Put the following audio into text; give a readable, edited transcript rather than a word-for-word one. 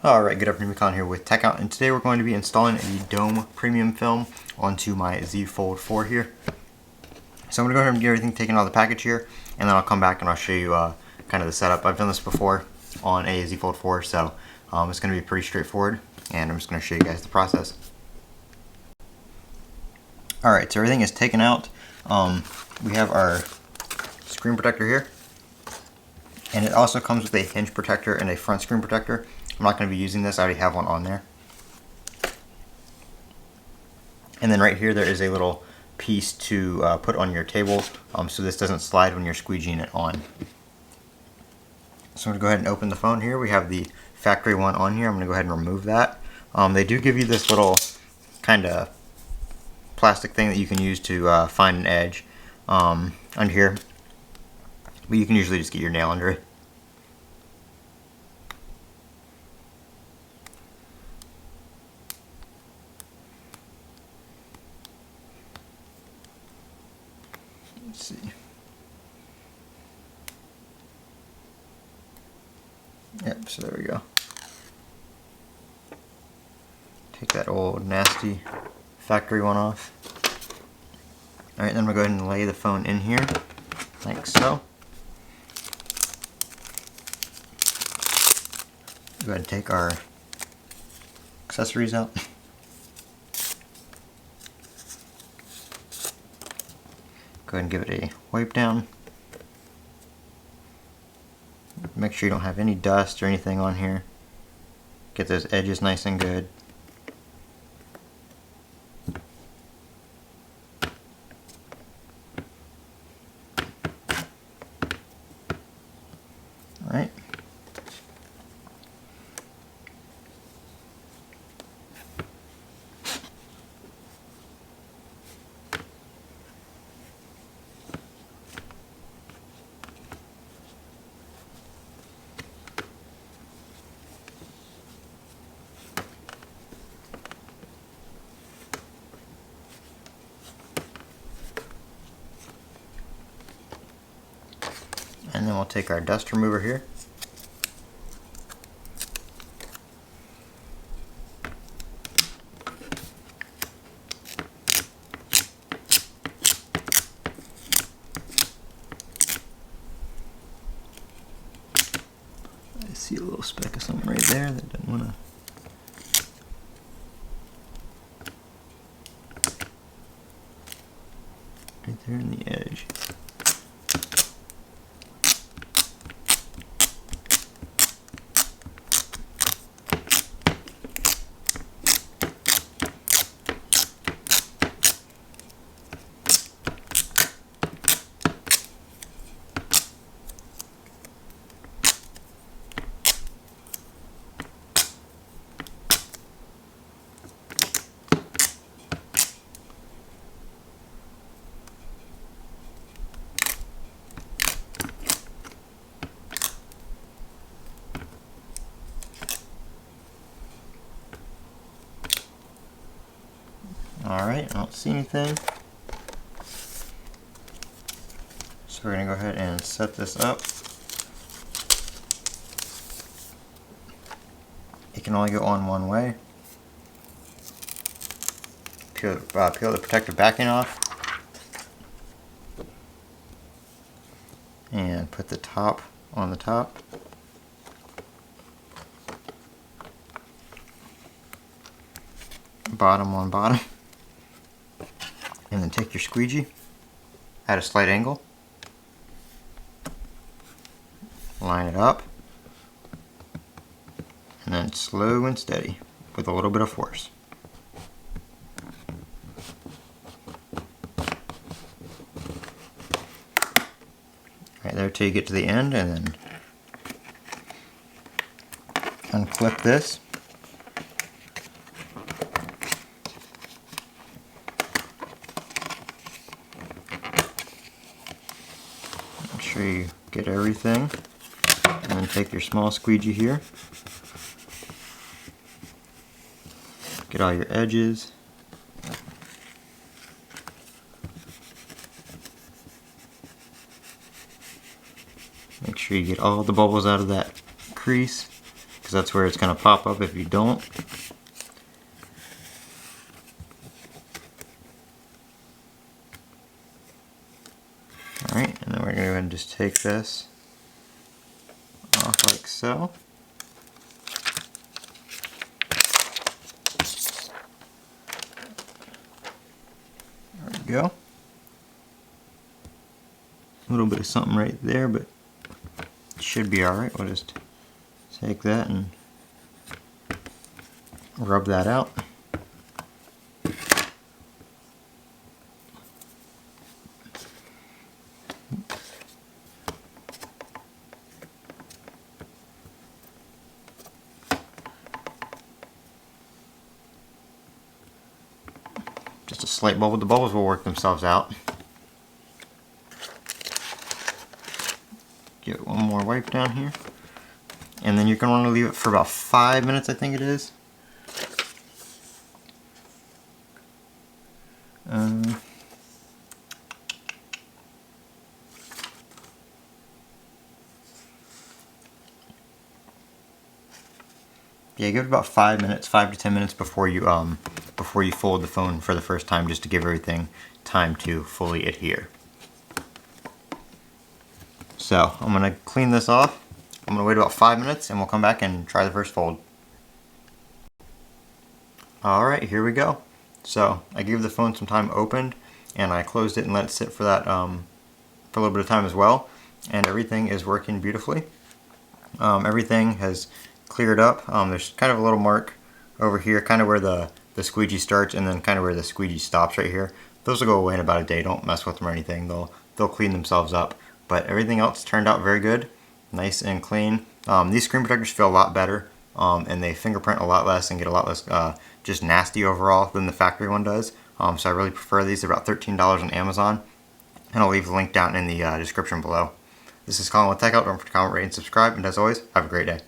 Alright, good afternoon, Con here with Techout, and today we're going to be installing a Dome premium film onto my Z Fold 4 here. So I'm going to go ahead and get everything taken out of the package here, and then I'll come back and I'll show you kind of the setup. I've done this before on a Z Fold 4, so it's going to be pretty straightforward, and I'm just going to show you guys the process. Alright, so everything is taken out. We have our screen protector here, and it also comes with a hinge protector and a front screen protector. I'm not going to be using this, I already have one on there. And then right here there is a little piece to put on your table so this doesn't slide when you're squeegeeing it on. So I'm going to go ahead and open the phone here. We have the factory one on here. I'm going to go ahead and remove that. They do give you this little kind of plastic thing that you can use to find an edge under here. But you can usually just get your nail under it. Let's see. Yep, so there we go. Take that old nasty factory one off. Alright, then we'll go ahead and lay the phone in here, like so. Go ahead and take our accessories out. Go ahead and give it a wipe down. Make sure you don't have any dust or anything on here. Get those edges nice and good. Alright. And then we'll take our dust remover here. I see a little speck of something right there that doesn't want to. Right there in the edge. Alright, I don't see anything. So we're going to go ahead and set this up. It can only go on one way. Peel the protective backing off. And put the top on the top. Bottom on bottom. And then take your squeegee at a slight angle, line it up, and then slow and steady with a little bit of force. Right there till you get to the end, and then unclip this. Make sure you get everything, and then take your small squeegee here. Get all your edges. sure you get all the bubbles out of that crease, because that's where it's going to pop up if you don't. Alright, and then we're going to go ahead and just take this off like so. There we go. A little bit of something right there, but it should be alright. We'll just take that and rub that out. Just a slight bubble. The bubbles will work themselves out. Get one more wipe down here. And then you're going to want to leave it for about 5 minutes, I think it is. Yeah, give it about 5 minutes, 5 to 10 minutes before you fold the phone for the first time, just to give everything time to fully adhere. So I'm gonna clean this off. I'm gonna wait about 5 minutes, and we'll come back and try the first fold. All right, here we go. So I gave the phone some time opened, and I closed it and let it sit for that for a little bit of time as well. And everything is working beautifully. Everything has cleared up. There's kind of a little mark over here, kind of where the squeegee starts, and then kind of where the squeegee stops right here. Those will go away in about a day. Don't mess with them or anything. They'll clean themselves up. But everything else turned out very good, nice and clean. These screen protectors feel a lot better, and they fingerprint a lot less and get a lot less just nasty overall than the factory one does. So I really prefer these. They're about $13 on Amazon, and I'll leave the link down in the description below. This is Colin with Techout. Don't forget to comment, rate, and subscribe. And as always, have a great day.